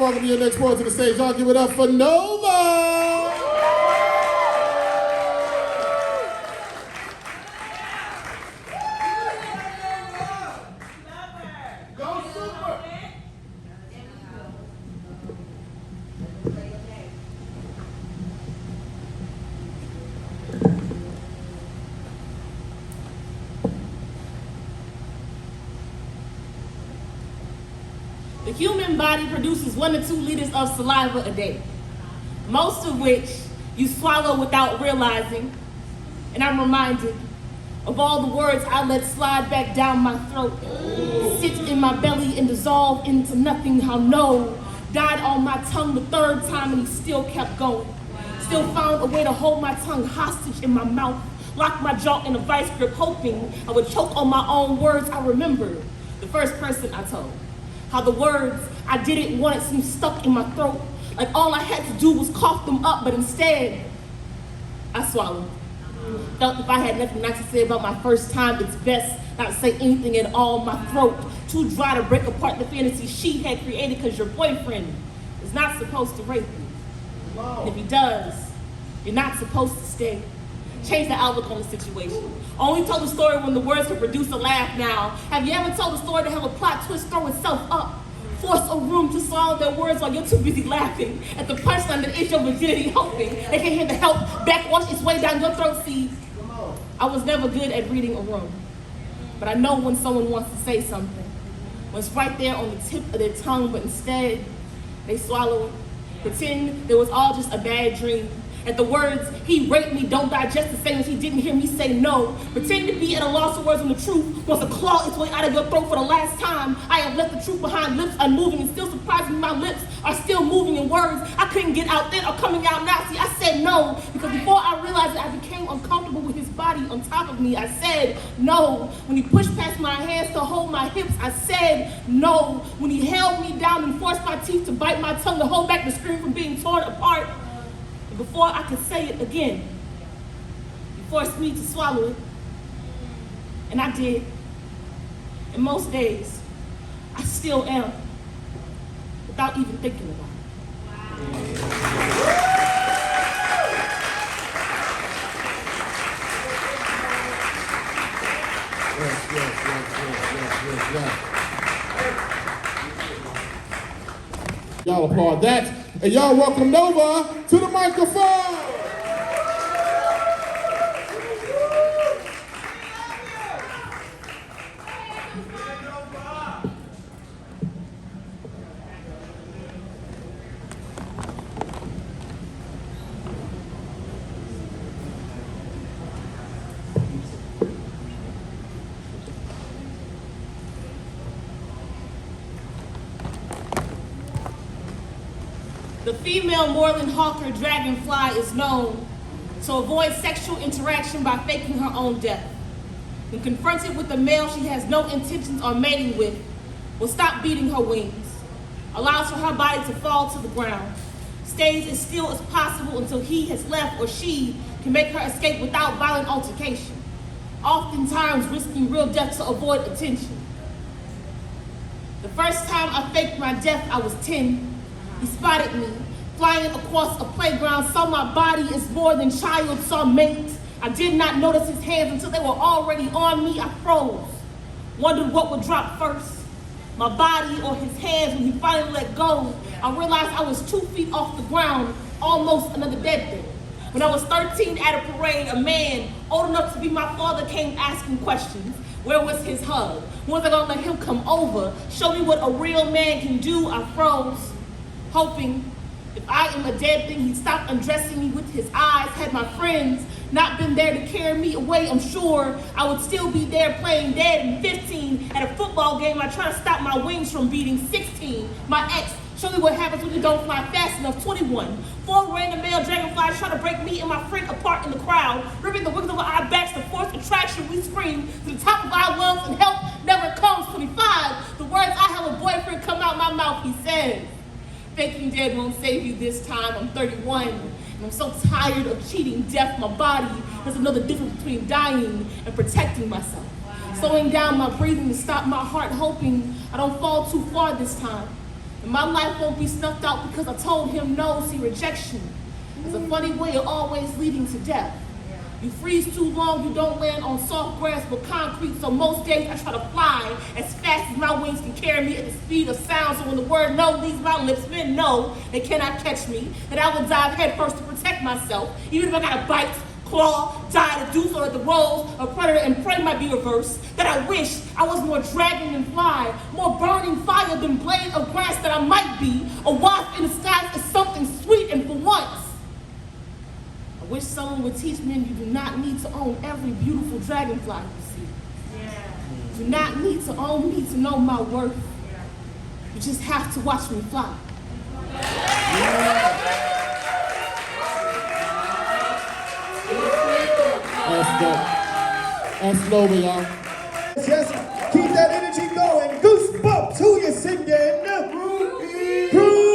and welcome your next poet to the stage. Y'all give it up for Nova! Go Super! The human body produces 1 to 2 liters of saliva a day, most of which you swallow without realizing. And I'm reminded of all the words I let slide back down my throat, sit in my belly and dissolve into nothing. How no died on my tongue the 3rd time and he still kept going. Still found a way to hold my tongue hostage in my mouth, lock my jaw in a vice grip, hoping I would choke on my own words. I remember the first person I told. How the words I didn't want it seemed stuck in my throat, like all I had to do was cough them up, but instead, I swallowed. Felt if I had nothing nice to say about my first time, it's best not to say anything at all. My throat too dry to break apart the fantasy she had created, because your boyfriend is not supposed to rape you. And if he does, you're not supposed to stay. Change the outlook on the situation. Only told the story when the words could produce a laugh now. Have you ever told a story to have a plot twist throw itself up? Force a room to swallow their words while you're too busy laughing at the punchline that is your virginity, hoping they can hear the help backwash its way down your throat. See, I was never good at reading a room, but I know when someone wants to say something, when it's right there on the tip of their tongue, but instead they swallow it. Pretend there was all just a bad dream. At the words, he raped me, don't digest the same as he didn't hear me say no. Pretend to be at a loss of words when the truth wants to claw its way out of your throat for the last time. I have left the truth behind, lips unmoving, and still surprising my lips are still moving in words I couldn't get out then are coming out now. See, I said no, because before I realized it, I became uncomfortable with his body on top of me. I said no. When he pushed past my hands to hold my hips, I said no. When he held me down and forced my teeth to bite my tongue to hold back the scream from being torn apart, before I could say it again, he forced me to swallow it, and I did. And most days, I still am, without even thinking about it. Yes. Y'all applaud that. And y'all welcome Nova to the microphone. The female Moreland hawker dragonfly is known to avoid sexual interaction by faking her own death. When confronted with a male she has no intentions on mating with, will stop beating her wings, allows for her body to fall to the ground, stays as still as possible until he has left or she can make her escape without violent altercation, oftentimes risking real death to avoid attention. The first time I faked my death, I was 10. He spotted me, flying across a playground, saw my body is more than child, saw mate. I did not notice his hands until they were already on me. I froze, wondered what would drop first, my body or his hands. When he finally let go, I realized I was 2 feet off the ground, almost another dead thing. When I was 13 at a parade, a man old enough to be my father came asking questions. Where was his hug? When was I gonna let him come over, show me what a real man can do? I froze, hoping if I am a dead thing, he'd stop undressing me with his eyes. Had my friends not been there to carry me away, I'm sure I would still be there playing dead. And 15, at a football game, I try to stop my wings from beating. 16, my ex, show me what happens when you don't fly fast enough. 21, 4 random male dragonflies try to break me and my friend apart in the crowd, ripping the wings of our backs to force attraction. We scream to the top of our lungs and help never comes. 25, the words I have a boyfriend come out my mouth. He says, faking dead won't save you this time. I'm 31, and I'm so tired of cheating death. My body doesn't know the difference between dying and protecting myself. Slowing down my breathing to stop my heart, hoping I don't fall too far this time. And my life won't be snuffed out because I told him no. See, rejection is a funny way of always leading to death. You freeze too long, you don't land on soft grass but concrete, so most days I try to fly as fast as my wings can carry me at the speed of sound, so when the word no leaves my lips, men know they cannot catch me, that I will dive headfirst to protect myself, even if I gotta bite, claw, die to do so, that the roles of predator and prey might be reversed, that I wish I was more dragon than fly, more burning fire than blade of grass, that I might be a wasp in the skies is something sweet, and for once, I wish someone would teach men you do not need to own every beautiful dragonfly you see. Yeah. You do not need to own me to know my worth. Yeah. You just have to watch me fly. That's Nova, y'all. Yes, keep that energy going. Goosebumps, who you singing? Groupies.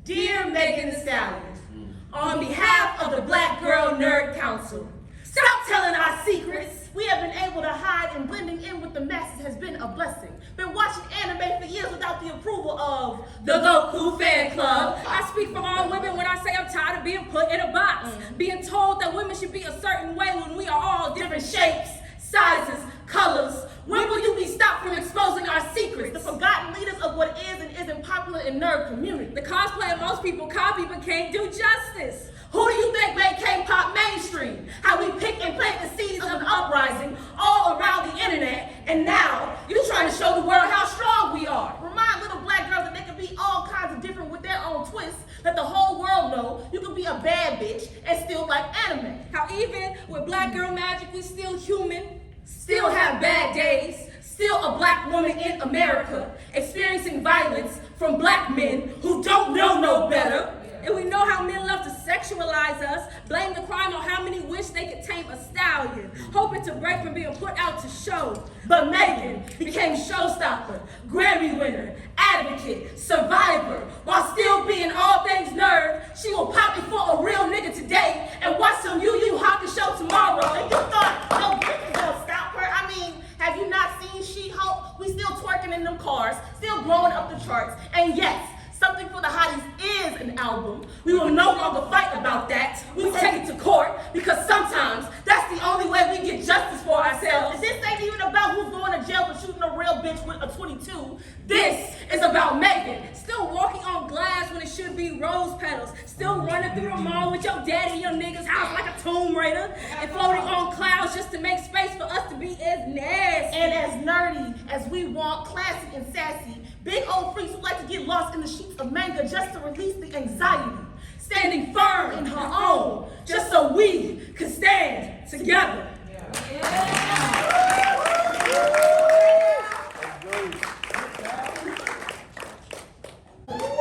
Dear Megan Thee Stallion, on behalf of the Black Girl Nerd Council, stop telling our secrets. We have been able to hide, and blending in with the masses has been a blessing. Been watching anime for years without the approval of the Goku fan club. I speak for all women when I say I'm tired of being put in a box. Being told that women should be a certain way when we are all different shapes, sizes, colors. When will you be stopped from exposing our secrets? The forgotten leaders of what is and isn't popular in nerd community. The cosplay most people copy but can't do justice. Who do you think made K-pop mainstream? How we pick and plant the seeds of an uprising all around the internet, and now you trying to show the world how strong we are. Remind little black girls that they can be all kinds of different with their own twists. Let the whole world know you can be a bad bitch and still like anime. How even with black girl magic we still human, still have bad days, still a black woman in America, experiencing violence from black men who don't know no better. And we know how men love to sexualize us, blame the crime on how many wish they could tame a stallion, hoping to break from being put out to show. But Megan became showstopper, Grammy winner, advocate, survivor, while still being all things nerd. She will pop it for a real nigga today and watch some Yu Hockey show tomorrow. And you thought no bitch was gonna stop her? I mean, have you not seen She-Hulk? We still twerking in them cars, still blowing up the charts, and yes, Something for the Hotties is an album. We will no longer fight about that. We take it to court because sometimes that's the only way we get justice for ourselves. And this ain't even about who's going to jail for shooting a real bitch with a 22. This is about Megan. Still walking on glass when it should be rose petals. Still running through the mall with your daddy and your nigga's house like a Tomb Raider. And floating on clouds just to make space for us to be as nasty. And as nerdy as we want, classy and sassy. Big old freaks who like to get lost in the sheets of manga just to release the anxiety. Standing firm in her own, just so we can stand together.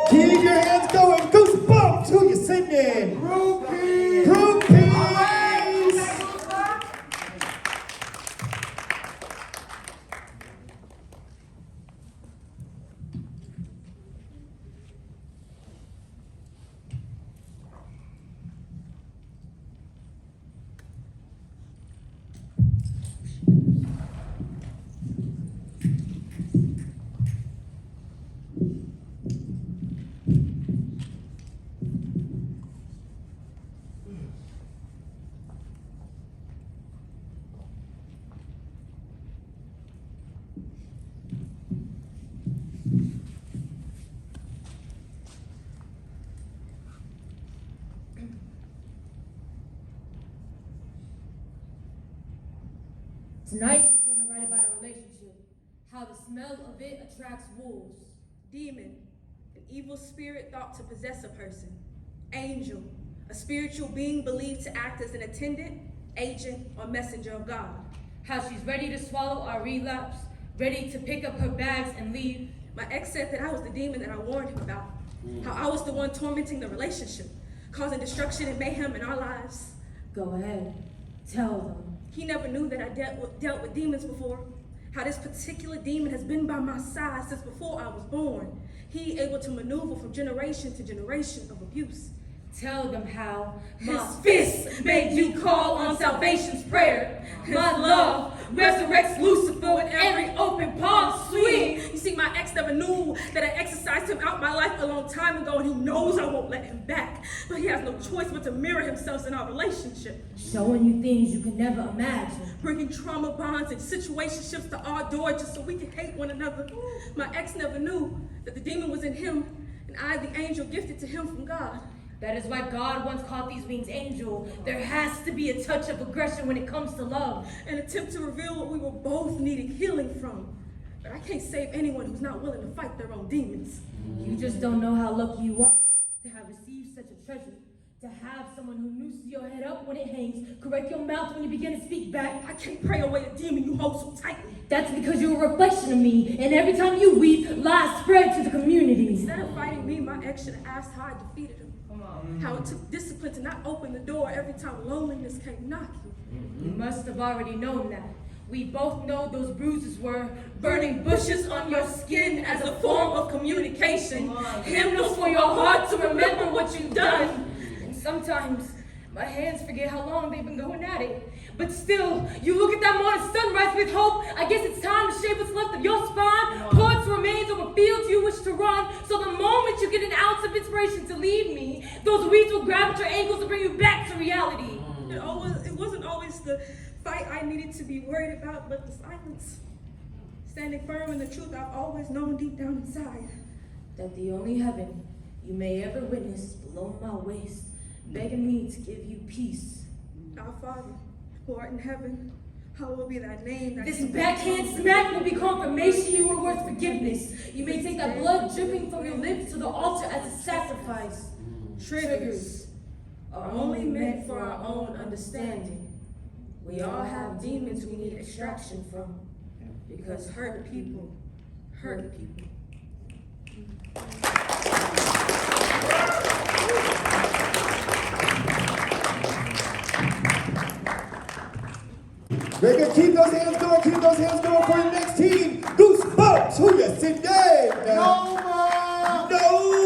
Keep your hands going. Goosebumps, who you singing? Groupies. Groupies. Tonight she's gonna write about a relationship, how the smell of it attracts wolves. Demon, an evil spirit thought to possess a person. Angel, a spiritual being believed to act as an attendant, agent, or messenger of God. How she's ready to swallow our relapse, ready to pick up her bags and leave. My ex said that I was the demon that I warned him about. How I was the one tormenting the relationship, causing destruction and mayhem in our lives. Go ahead, tell them. He never knew that I dealt with demons before. How this particular demon has been by my side since before I was born. He able to maneuver from generation to generation of abuse. Tell them how His fist made you call on salvation's prayer. My love resurrects Lucifer with every open palm swing. You see, my ex never knew that I exorcised him out my life a long time ago, and he knows I won't let him back. But he has no choice but to mirror himself in our relationship. showing you things you can never imagine. Bringing trauma bonds and situationships to our door just so we can hate one another. My ex never knew that the demon was in him, and I, the angel, gifted to him from God. That is why God once called these beings angel. There has to be a touch of aggression when it comes to love. An attempt to reveal what we were both needing healing from. But I can't save anyone who's not willing to fight their own demons. You just don't know how lucky you are to have received such a treasure. To have someone who nooses your head up when it hangs, correct your mouth when you begin to speak back. I can't pray away the demon you hold so tightly. That's because you're a reflection of me, and every time you weep, lies spread to the community. Instead of fighting me, my ex should have asked how I defeated him. How it took discipline to not open the door every time loneliness came knocking. You must have already known that. We both know those bruises were burning bushes on your skin as a form of communication. Hymnals for your heart to remember what you've done. And sometimes my hands forget how long they've been going at it. But still, you look at that morning sunrise with hope. I guess it's time to shave what's left of your spine. Pour its remains over fields you wish to run. So the moment you get an ounce of inspiration to leave me, those weeds will grab at your ankles to bring you back to reality. It wasn't always the fight I needed to be worried about, but the silence. Standing firm in the truth I've always known deep down inside. That the only heaven you may ever witness below my waist, begging me to give you peace. Our Father, who art in heaven, hallowed be thy name. This backhand smack will be confirmation you were worth forgiveness. You may take that blood dripping from your lips to the altar as a sacrifice. Triggers are only meant for our own understanding. We all have demons we need extraction from, because hurt people hurt people. Very good. Keep those hands going. Keep those hands going for the next team. Goosebumps. Who you sitting there? Nova! Nova!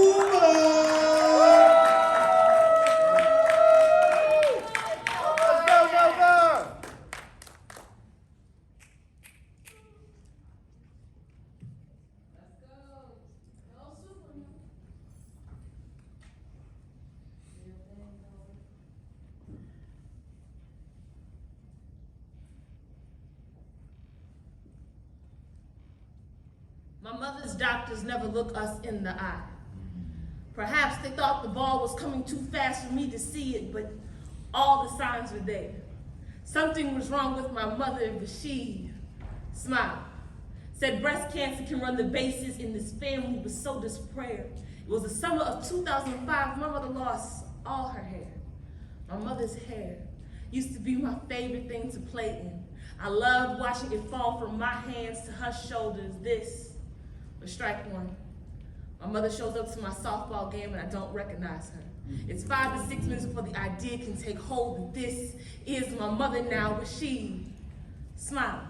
My mother's doctors never look us in the eye. Perhaps they thought the ball was coming too fast for me to see it, but all the signs were there. Something was wrong with my mother, but she smiled. Said breast cancer can run the bases in this family, but so does prayer. It was the summer of 2005, my mother lost all her hair. My mother's hair used to be my favorite thing to play in. I loved watching it fall from my hands to her shoulders. This was strike one. My mother shows up to my softball game and I don't recognize her. It's 5 to 6 minutes before the idea can take hold that this is my mother now, but she smiled.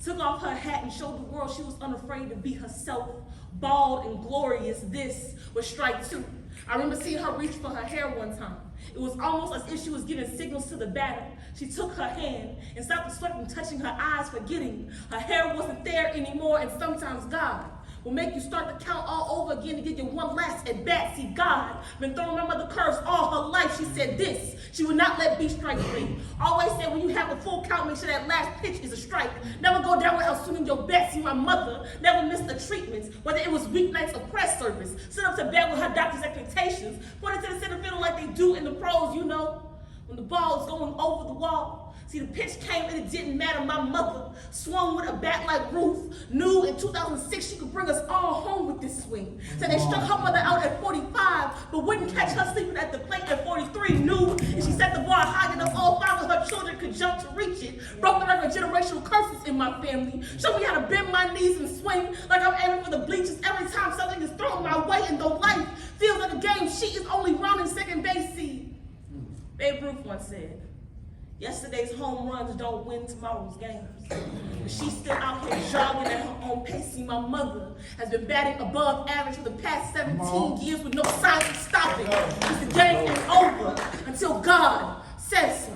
Took off her hat and showed the world she was unafraid to be herself, bald and glorious. This was strike two. I remember seeing her reach for her hair one time. It was almost as if she was giving signals to the batter. She took her hand and stopped the sweat from touching her eyes, forgetting her hair wasn't there anymore, and sometimes God will make you start to count all over again to give you one last at bat. See, God been throwing my mother curves all her life. She said this: she would not let B strike three. Always said when you have a full count, make sure that last pitch is a strike. Never go down without swinging your bat. See, my mother never missed the treatments, whether it was weeknights or press service. Sit up to bed with her doctor's expectations, pointed to the center field like they do in the pros, you know, when the ball is going over the wall. See, the pitch came and it didn't matter. My mother swung with a bat like Ruth. Knew in 2006 she could bring us all home with this swing. So they struck her mother out at 45, but wouldn't catch her sleeping at the plate at 43. Knew, and she set the bar high enough all 5 of her children could jump to reach it. Broke the record of generational curses in my family. Showed me how to bend my knees and swing like I'm aiming for the bleachers every time something is thrown my way. And though life feels like a game, she is only rounding second base. See, Babe Ruth once said, Yesterday's home runs don't win tomorrow's games. But she's still out here jogging at her own pace. See, my mother has been batting above average for the past 17 years with no signs of stopping. Because the game ain't over until God says so.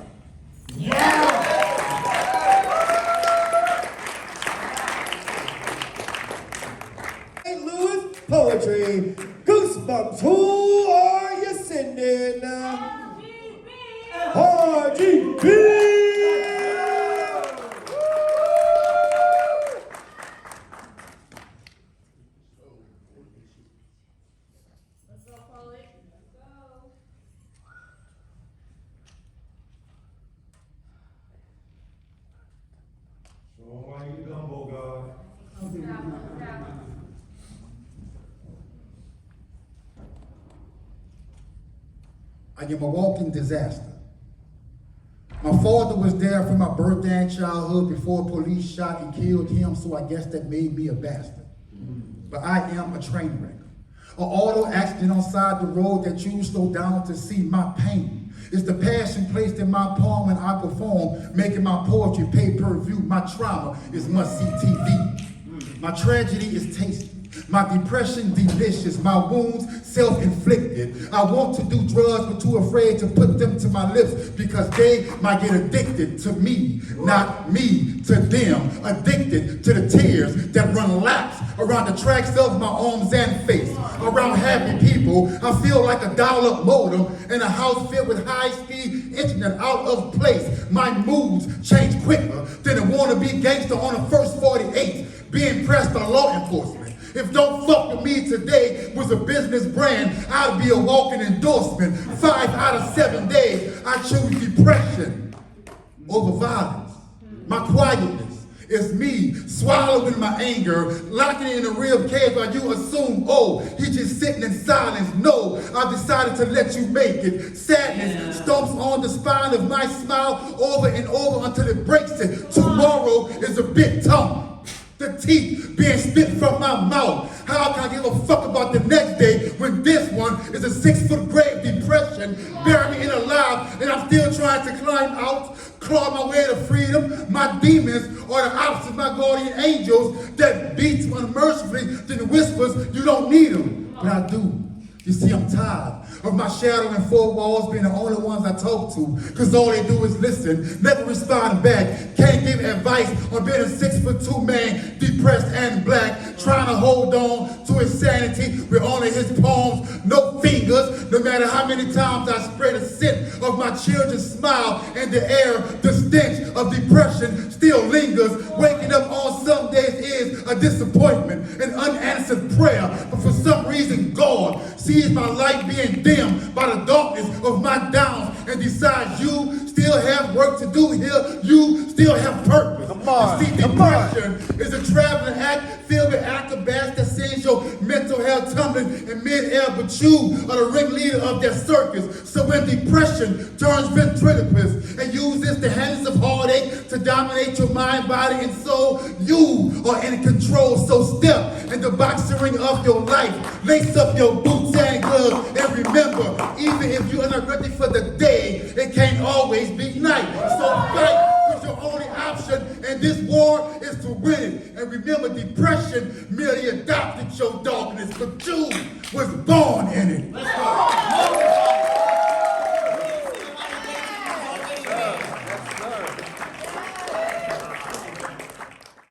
St. Louis poetry. Goosebumps, who are you sending? RGB! Why you gumbo, God? I am a walking disaster. My father was there for my birthday and childhood before police shot and killed him, so I guess that made me a bastard. But I am a train wreck. An auto accident on side the road that you slow down to see my pain. It's the passion placed in my poem when I perform, making my poetry pay per view. My trauma is must-see TV. My tragedy is tasty. My depression delicious, my wounds self-inflicted. I want to do drugs but too afraid to put them to my lips because they might get addicted to me, not me to them. Addicted to the tears that run laps around the tracks of my arms and face. Around happy people, I feel like a dial-up modem in a house filled with high-speed internet out of place. My moods change quicker than a wannabe gangster on the first 48, being pressed by law enforcement. If Don't Fuck With Me Today was a business brand, I'd be a walking endorsement. 5 out of 7 days, I choose depression over violence. My quietness is me swallowing my anger, locking it in a rib cage while you assume, oh, he's just sitting in silence. No, I've decided to let you make it. Sadness stomps on the spine of my smile over and over until it breaks it. Tomorrow is a big tongue. The teeth being spit from my mouth. How can I give a fuck about the next day when this one is a 6-foot grave depression, bury me in alive, and I'm still trying to climb out, claw my way to freedom? My demons are the opposite of my guardian angels that beats unmercifully, then whispers, you don't need them. But I do. You see, I'm tired of my shadow and four walls being the only ones I talk to, because all they do is listen, never respond back, can't give advice on being a 6'2" man, depressed and black, trying to hold on to his sanity with only his palms, no fingers. No matter how many times I spread a scent of my children's smile in the air, the stench of depression still lingers. Waking up on some days is a disappointment, an unanswered prayer, but for some reason God sees my light being dimmed by the darkness of my downs and decides you still have work to do here, you still have purpose. Come on, see, depression is a traveling act filled with acrobats that sends your mental health tumbling in mid-air, but you are the ringleader of that circus. So when depression turns ventriloquist and uses the hands of heartache to dominate your mind, body, and soul, you are in control. So step in the boxing ring of your life, lace up your boots and gloves, and remember, even if you are not ready for the day, it can't always be night. So fight, because your only option in this war is to win it. And remember, depression merely adopted your darkness, but you was born in it.